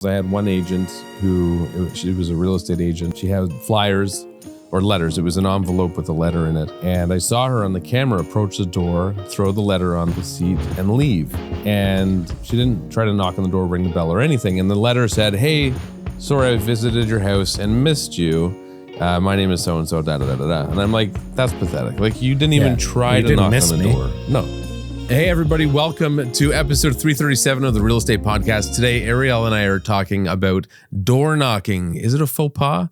I had one agent she was a real estate agent. She had flyers or letters. It was an envelope with a letter in it. And I saw her on the camera approach the door, throw the letter on the seat and leave. And she didn't try to knock on the door, ring the bell or anything. And the letter said, "Hey, sorry I visited your house and missed you. My name is so-and-so, da-da-da-da-da." And I'm like, that's pathetic. Like, you didn't even try to knock on the door. No. Hey, everybody. Welcome to episode 337 of the Real Estate Podcast. Today, Ariel and I are talking about door knocking. Is it a faux pas?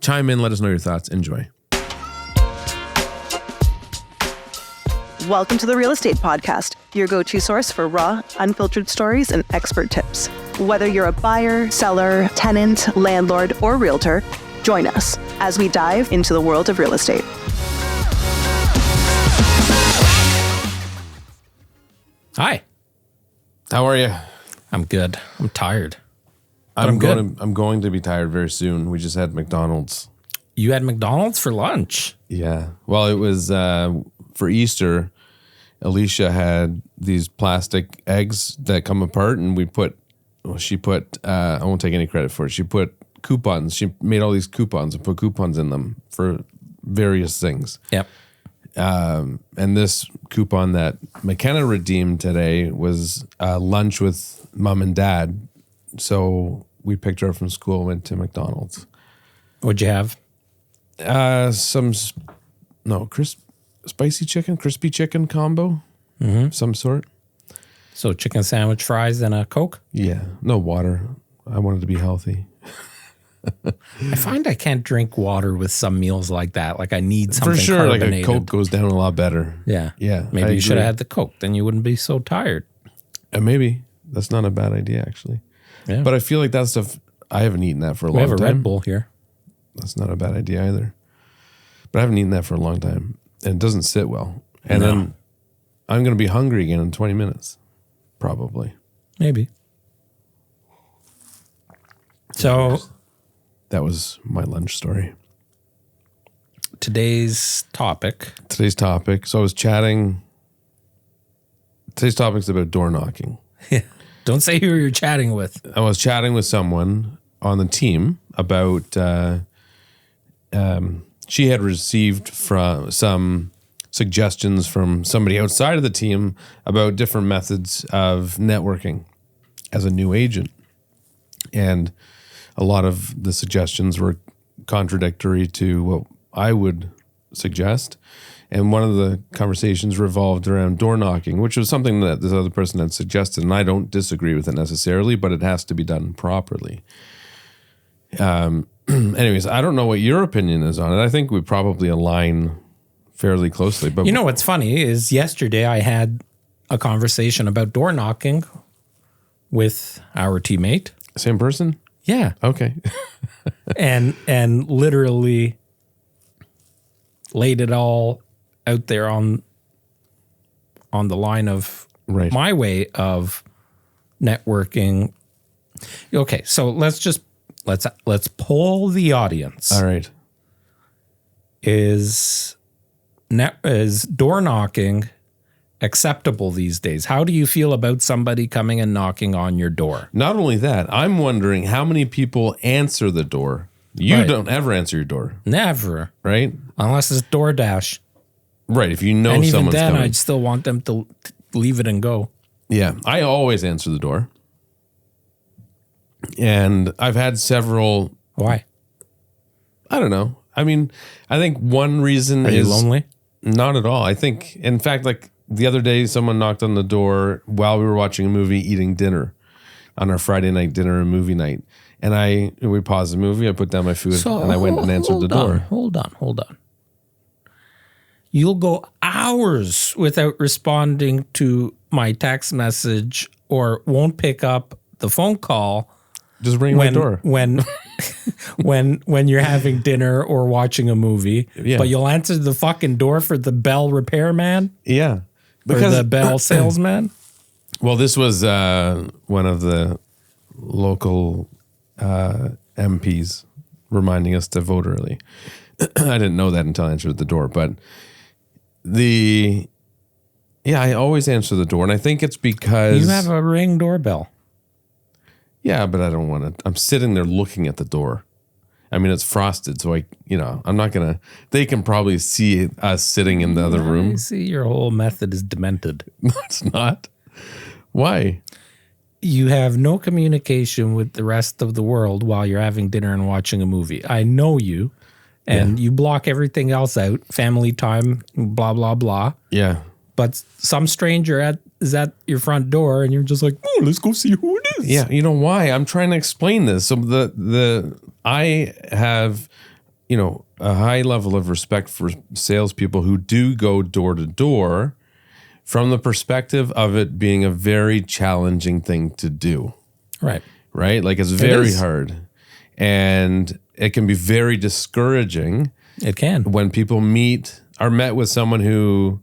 Chime in. Let us know your thoughts. Enjoy. Welcome to the Real Estate Podcast, your go-to source for raw, unfiltered stories and expert tips. Whether you're a buyer, seller, tenant, landlord, or realtor, join us as we dive into the world of real estate. Hi. How are you? I'm good. I'm tired. I'm going to be tired very soon. We just had McDonald's. You had McDonald's for lunch? Yeah. Well, it was for Easter. Alicia had these plastic eggs that come apart, and she put, I won't take any credit for it. She put coupons. She made all these coupons and put coupons in them for various things. Yep. And this coupon that McKenna redeemed today was lunch with mom and dad. So we picked her up from school and went to McDonald's. What'd you have? Spicy chicken, crispy chicken combo, some sort. So chicken sandwich, fries, and a Coke? Yeah, no water. I wanted to be healthy. I find I can't drink water with some meals like that. Like I need something for sure. carbonated. Like a Coke goes down a lot better. Yeah. Yeah. Maybe you should have had the Coke. Then you wouldn't be so tired. Maybe. That's not a bad idea, actually. Yeah. But I feel like that stuff, I haven't eaten that for a long time. We have a Red Bull here. That's not a bad idea either. But I haven't eaten that for a long time. And it doesn't sit well. And then I'm going to be hungry again in 20 minutes. Probably. Maybe. So that was my lunch story. Today's topic. So I was chatting. Today's topic's about door knocking. Don't say who you're chatting with. I was chatting with someone on the team about she had received some suggestions from somebody outside of the team about different methods of networking as a new agent. And a lot of the suggestions were contradictory to what I would suggest. And one of the conversations revolved around door knocking, which was something that this other person had suggested. And I don't disagree with it necessarily, but it has to be done properly. Anyways, I don't know what your opinion is on it. I think we probably align fairly closely. But you know what's funny is yesterday I had a conversation about door knocking with our teammate. Same person? Yeah. Okay. and literally laid it all out there on the line of my way of networking. Okay, so let's poll the audience. All right. Is door knocking acceptable these days? How do you feel about somebody coming and knocking on your door? Not only that, I'm wondering how many people answer the door. You don't ever answer your door. Never. Right? Unless it's DoorDash. Right. If you know and someone's even then, coming. I'd still want them to leave it and go. Yeah. I always answer the door. And I've had several. Why? I don't know. I mean, I think one reason is... Are you lonely? Not at all. I think, in fact, like the other day, someone knocked on the door while we were watching a movie, eating dinner on our Friday night dinner and movie night. And we paused the movie, I put down my food, and I went and answered the door. Hold on. You'll go hours without responding to my text message or won't pick up the phone call. Just ring my door. When you're having dinner or watching a movie, but you'll answer the fucking door for the Bell repairman? Yeah. Or the Bell salesman? Well, this was one of the local MPs reminding us to vote early. I didn't know that until I answered the door, but I always answer the door, and I think it's because you have a Ring doorbell. Yeah, but I don't want to. I'm sitting there looking at the door. I mean, it's frosted, so I'm not going to, they can probably see us sitting in the other room. I see your whole method is demented. No, it's not. Why? You have no communication with the rest of the world while you're having dinner and watching a movie. I know you, and you block everything else out, family time, blah, blah, blah. Yeah. But some stranger is at your front door, and you're just like, oh, let's go see who it is. Yeah, you know why? I'm trying to explain this. So I have, a high level of respect for salespeople who do go door to door from the perspective of it being a very challenging thing to do. Right. Right? Like it's very hard. And it can be very discouraging. It can. When people are met with someone who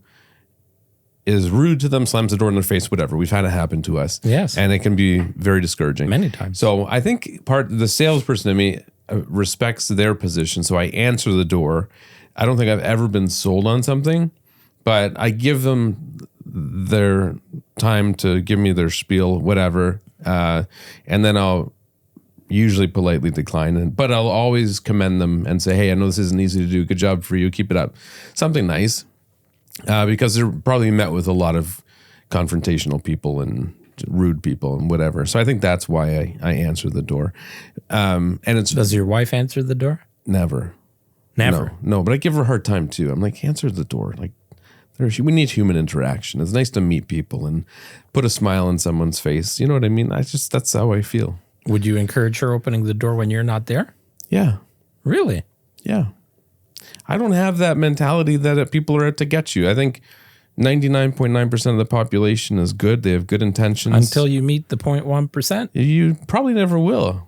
is rude to them, slams the door in their face, whatever. We've had it happen to us. Yes. And it can be very discouraging. Many times. So I think the salesperson in me respects their position. So I answer the door. I don't think I've ever been sold on something, but I give them their time to give me their spiel, whatever. And then I'll usually politely decline, but I'll always commend them and say, hey, I know this isn't easy to do. Good job for you. Keep it up. Something nice. Because they're probably met with a lot of confrontational people and rude people and whatever. So I think that's why I answer the door. And it's Does your wife answer the door? Never. Never. No, but I give her a hard time too. I'm like, answer the door. Like, we need human interaction. It's nice to meet people and put a smile on someone's face. You know what I mean? That's how I feel. Would you encourage her opening the door when you're not there? Yeah. Really? Yeah. I don't have that mentality that people are out to get you. I think 99.9% of the population is good. They have good intentions. Until you meet the 0.1%. You probably never will.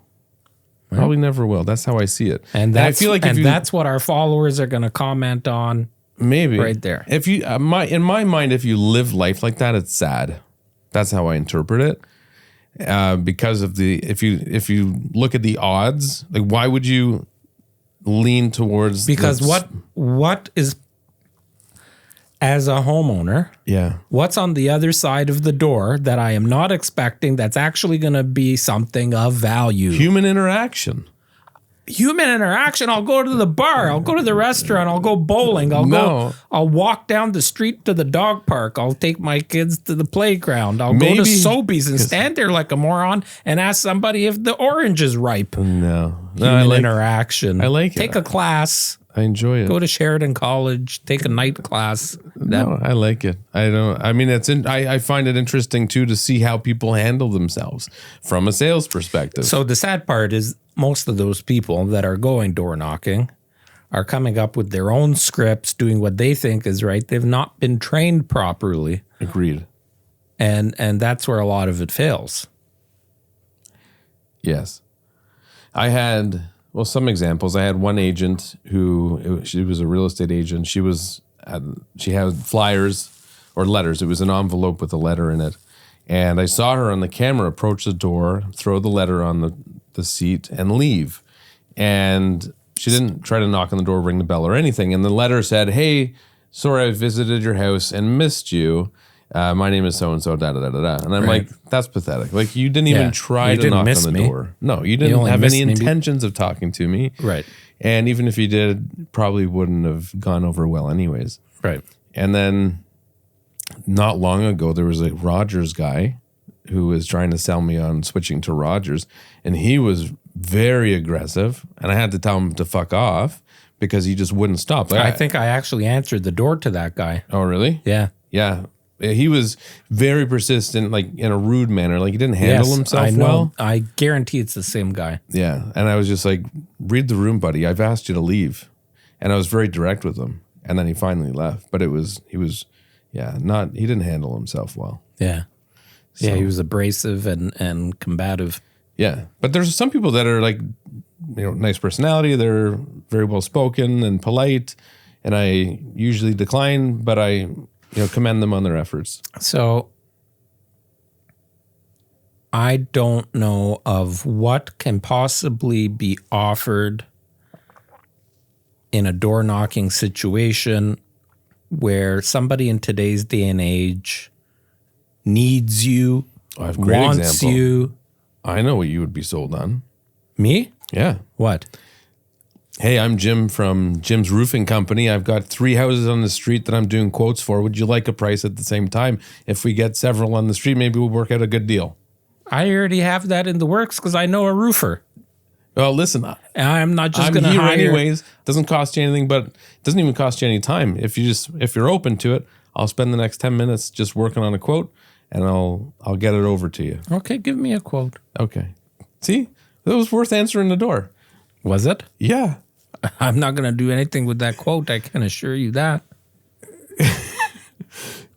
Right. Probably never will. That's how I see it. And I feel like that's what our followers are going to comment on. Maybe right there. If you, in my mind, if you live life like that, it's sad. That's how I interpret it. Because of if you look at the odds, like why would you lean towards? Because what is, as a homeowner, what's on the other side of the door that I am not expecting that's actually going to be something of value? Human interaction. I'll go to the bar. I'll go to the restaurant. I'll go bowling. I'll walk down the street to the dog park. I'll take my kids to the playground. I'll go to Sobeys and stand there like a moron and ask somebody if the orange is ripe. Human interaction. I like it. Take a class. I enjoy it. Go to Sheridan College. Take a night class. I like it. I find it interesting too to see how people handle themselves from a sales perspective. So the sad part is most of those people that are going door knocking are coming up with their own scripts, doing what they think is right. They've not been trained properly. Agreed. And that's where a lot of it fails. Yes. I had, some examples. I had one agent she was a real estate agent. She had flyers or letters. It was an envelope with a letter in it. And I saw her on the camera approach the door, throw the letter on the seat and leave. And she didn't try to knock on the door, ring the bell or anything. And the letter said, hey, sorry, I visited your house and missed you. My name is so-and-so, da-da-da-da-da. And I'm like, that's pathetic. Like, you didn't even try to knock on the door. No, you didn't have any intentions of talking to me. Right. And even if you did, probably wouldn't have gone over well anyways. Right. And then not long ago, there was a Rogers guy who was trying to sell me on switching to Rogers. And he was very aggressive. And I had to tell him to fuck off because he just wouldn't stop. I think I actually answered the door to that guy. Oh, really? Yeah. Yeah. He was very persistent, like in a rude manner. Like he didn't handle himself well. I guarantee it's the same guy. Yeah. And I was just like, read the room, buddy. I've asked you to leave. And I was very direct with him. And then he finally left. But he didn't handle himself well. Yeah. So, yeah, he was abrasive and combative. Yeah. But there's some people that are like, nice personality. They're very well spoken and polite. And I usually decline, but I commend them on their efforts. So I don't know of what can possibly be offered in a door knocking situation where somebody in today's day and age needs you, wants you, I know what you would be sold on. Me? Yeah. What? Hey, I'm Jim from Jim's Roofing Company. I've got 3 houses on the street that I'm doing quotes for. Would you like a price at the same time? If we get several on the street, maybe we'll work out a good deal. I already have that in the works because I know a roofer. Well, listen, I'm not just going to hire. hire. Anyways, doesn't cost you anything, but it doesn't even cost you any time. If you're open to it, I'll spend the next 10 minutes just working on a quote, and I'll get it over to you. Okay, give me a quote. Okay. See, that was worth answering the door. Was it? Yeah. I'm not going to do anything with that quote. I can assure you that.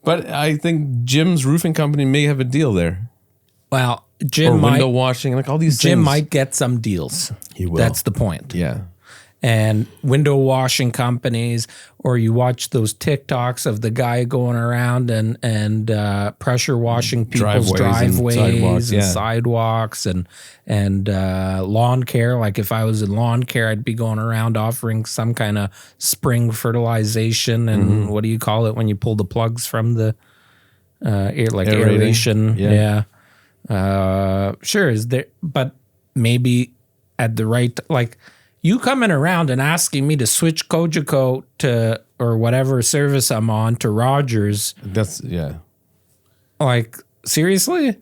But I think Jim's Roofing Company may have a deal there. Well, Jim or window washing, like all these Jim things. might get some deals. He will. That's the point. Yeah. And window washing companies, or you watch those TikToks of the guy going around and pressure washing people's driveways and sidewalks and lawn care. Like if I was in lawn care, I'd be going around offering some kind of spring fertilization and what do you call it when you pull the plugs from the aeration? Yeah. Sure, is there, but maybe at the right, like you coming around and asking me to switch Kojiko to, or whatever service I'm on, to Rogers. That's, yeah. Like, seriously?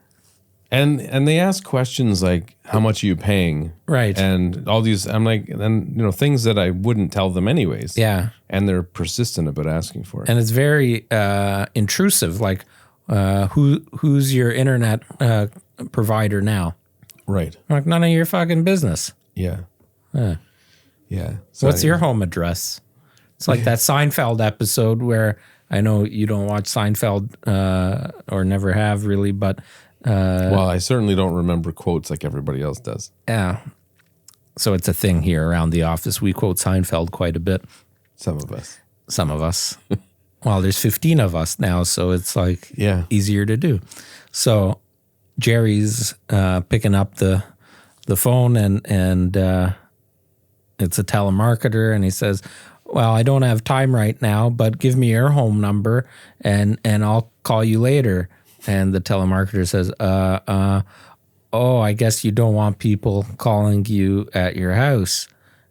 And they ask questions like, how much are you paying? Right. And all these, I'm like, and things that I wouldn't tell them anyways. Yeah. And they're persistent about asking for it. And it's very intrusive. Like, who's your internet provider now? Right. Like, none of your fucking business. Yeah. Yeah. So what's your home address? It's like that Seinfeld episode where I know you don't watch Seinfeld or never have really, but... well, I certainly don't remember quotes like everybody else does. Yeah. So it's a thing here around the office. We quote Seinfeld quite a bit. Some of us. Some of us. Well, there's 15 of us now, so it's like easier to do. So Jerry's picking up the phone and it's a telemarketer, and he says, well, I don't have time right now, but give me your home number and I'll call you later. And the telemarketer says, oh, I guess you don't want people calling you at your house.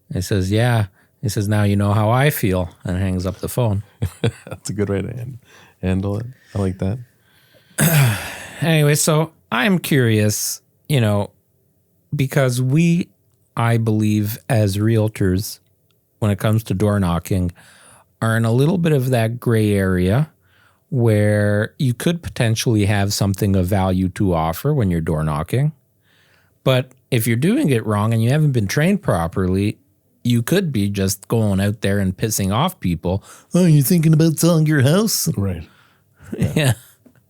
And he says, yeah. He says, now you know how I feel, and hangs up the phone. That's a good way to handle it. I like that. Anyway, so I'm curious, because I believe as realtors, when it comes to door knocking, are in a little bit of that gray area where you could potentially have something of value to offer when you're door knocking. But if you're doing it wrong and you haven't been trained properly, you could be just going out there and pissing off people. Oh, you're thinking about selling your house? Right. Yeah.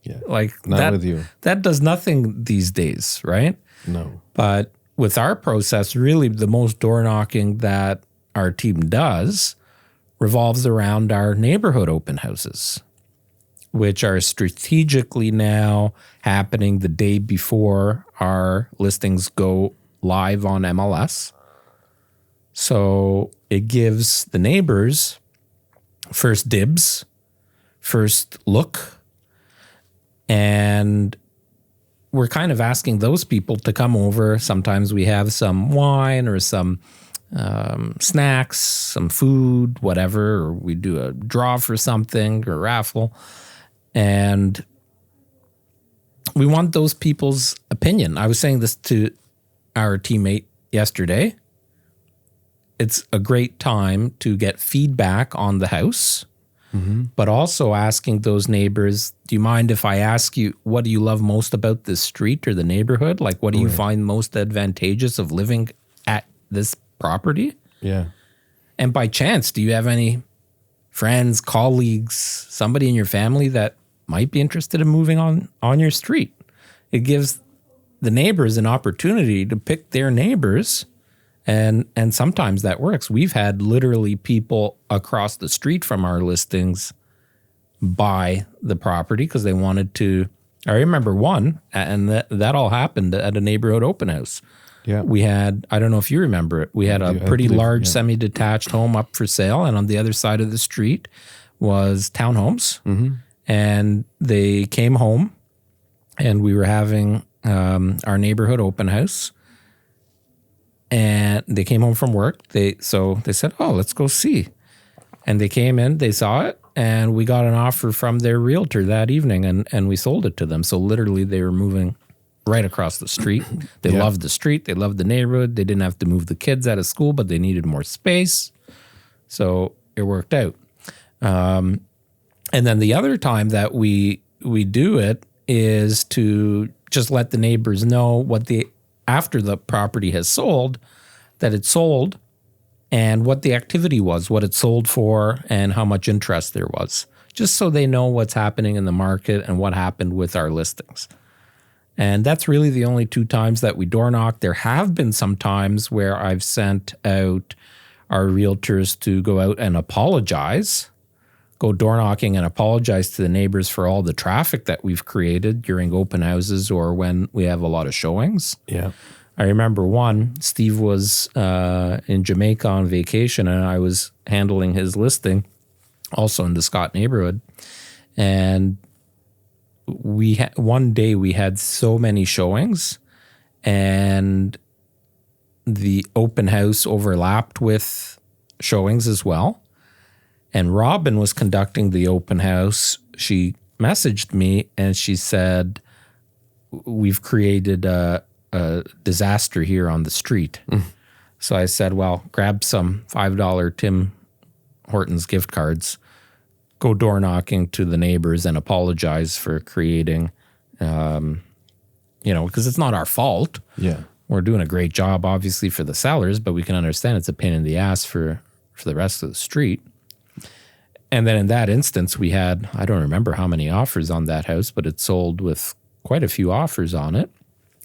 Yeah. Like not that, with you. That does nothing these days, right? No. But with our process, really the most door knocking that our team does revolves around our neighborhood open houses, which are strategically now happening the day before our listings go live on MLS. So it gives the neighbors first dibs, first look, and we're kind of asking those people to come over. Sometimes we have some wine or some snacks, some food, whatever, or we do a draw for something or raffle. And we want those people's opinion. I was saying this to our teammate yesterday. It's a great time to get feedback on the house, but also asking those neighbors, do you mind if I ask you, what do you love most about this street or the neighborhood? Like, what do you find most advantageous of living at this property? Yeah. And by chance, do you have any friends, colleagues, somebody in your family that might be interested in moving on your street? It gives the neighbors an opportunity to pick their neighbors. And sometimes that works. We've had literally people across the street from our listings buy the property because they wanted to. I remember one, and that all happened at a neighborhood open house. Yeah. We had, I don't know if you remember it, we had a pretty large semi-detached home up for sale, and on the other side of the street was townhomes. And they came home, and we were having our neighborhood open house. And they came home from work. They said, oh, let's go see. And they came in, they saw it, and we got an offer from their realtor that evening, and we sold it to them. So literally they were moving right across the street. They loved the street. They loved the neighborhood. They didn't have to move the kids out of school, but they needed more space. So it worked out. And then the other time that we do it is to just let the neighbors know after the property has sold, that it sold and what the activity was, what it sold for, and how much interest there was, just so they know what's happening in the market and what happened with our listings. And that's really the only 2 times that we door knock. There have been some times where I've sent out our realtors to go out and go door knocking and apologize to the neighbors for all the traffic that we've created during open houses or when we have a lot of showings. Yeah. I remember Steve was in Jamaica on vacation, and I was handling his listing also in the Scott neighborhood. And one day we had so many showings, and the open house overlapped with showings as well. And Robin was conducting the open house. She messaged me and she said, we've created a disaster here on the street. So I said, well, grab some $5 Tim Hortons gift cards, go door knocking to the neighbors and apologize for creating, because it's not our fault. Yeah. We're doing a great job, obviously, for the sellers, but we can understand it's a pain in the ass for the rest of the street. And then in that instance, we had, I don't remember how many offers on that house, but it sold with quite a few offers on it.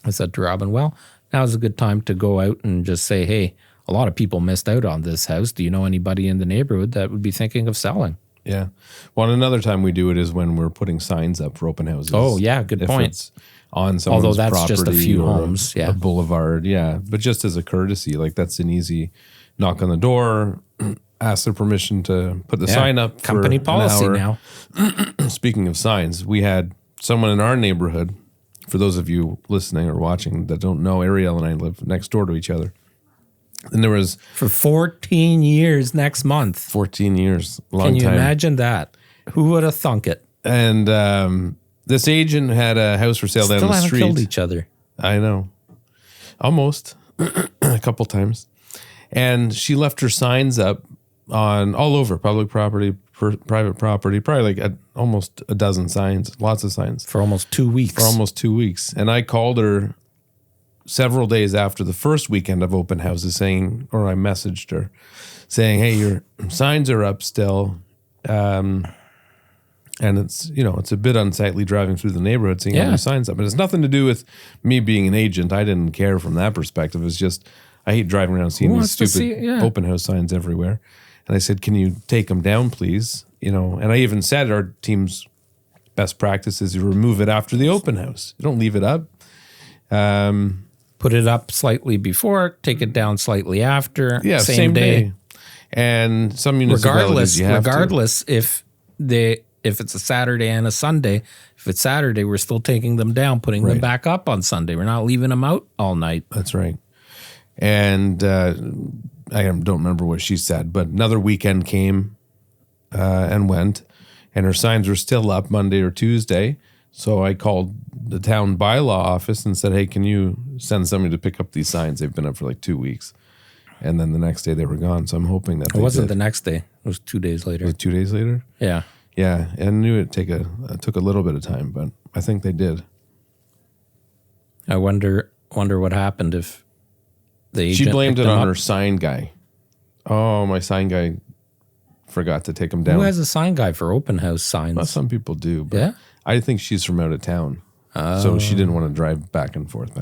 I said to Robin, well, now's a good time to go out and just say, hey, a lot of people missed out on this house. Do you know anybody in the neighborhood that would be thinking of selling? Yeah. Well, another time we do it is when we're putting signs up for open houses. Oh, yeah, good point. It's on someone's Although that's property just a few homes, a boulevard, yeah. But just as a courtesy, like that's an easy knock on the door, ask their permission to put the sign up. Company for policy an hour. now. Speaking of signs, we had someone in our neighborhood. For those of you listening or watching that don't know, Ariel and I live next door to each other. And there was... For 14 years next month. 14 years. Long time. Can you time. imagine that? Who would have thunk it? And this agent had a house for sale down the street. Still haven't killed each other. I know. Almost. A couple times. And she left her signs up on all over public property, private property, probably like almost a dozen signs, lots of signs. For almost 2 weeks. And I called her several days after the first weekend of open houses I messaged her saying, hey, your signs are up still. And it's, it's a bit unsightly driving through the neighborhood seeing all these signs up. And it's nothing to do with me being an agent. I didn't care from that perspective. It's just, I hate driving around seeing these stupid open house signs everywhere. And I said, can you take them down, please? And I even said our team's best practice is you remove it after the open house. You don't leave it up. Put it up slightly before, take it down slightly after. Yeah, same day. And some municipalities regardless if it's a Saturday and a Sunday, if it's Saturday, we're still taking them down, putting them back up on Sunday. We're not leaving them out all night. That's right. And I don't remember what she said, but another weekend came and went, and her signs were still up Monday or Tuesday. So I called the town bylaw office and said, hey, can you send somebody to pick up these signs? They've been up for like 2 weeks. And then the next day they were gone. So I'm hoping that it wasn't the next day. It was 2 days later. Was it 2 days later? Yeah. Yeah. And I knew it took a little bit of time, but I think they did. I wonder what happened if the agent she blamed it on her sign guy. Oh, my sign guy forgot to take them down. Who has a sign guy for open house signs? Well, some people do. But I think she's from out of town. So she didn't want to drive back and forth.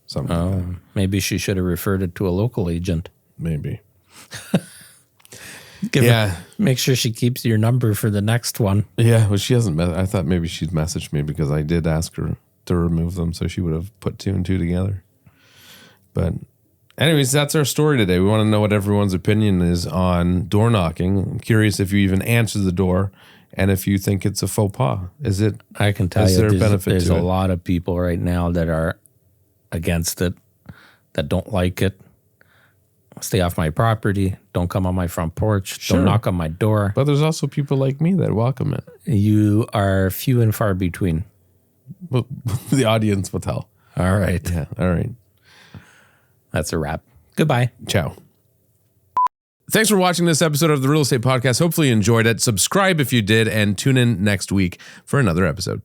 Something like that. Maybe she should have referred it to a local agent. Maybe. Make sure she keeps your number for the next one. Yeah, well, she hasn't. I thought maybe she'd messaged me because I did ask her to remove them, so she would have put 2 and 2 together. But anyways, that's our story today. We want to know what everyone's opinion is on door knocking. I'm curious if you even answer the door And if you think it's a faux pas, I can tell is you there a benefit there's to a it? lot of people right now that are against it, that don't like it. Stay off my property. Don't come on my front porch. Sure. Don't knock on my door. But there's also people like me that welcome it. You are few and far between. Well, the audience will tell. All right. Yeah. All right. That's a wrap. Goodbye. Ciao. Thanks for watching this episode of the Real Estate Podcast. Hopefully you enjoyed it. Subscribe if you did, and tune in next week for another episode.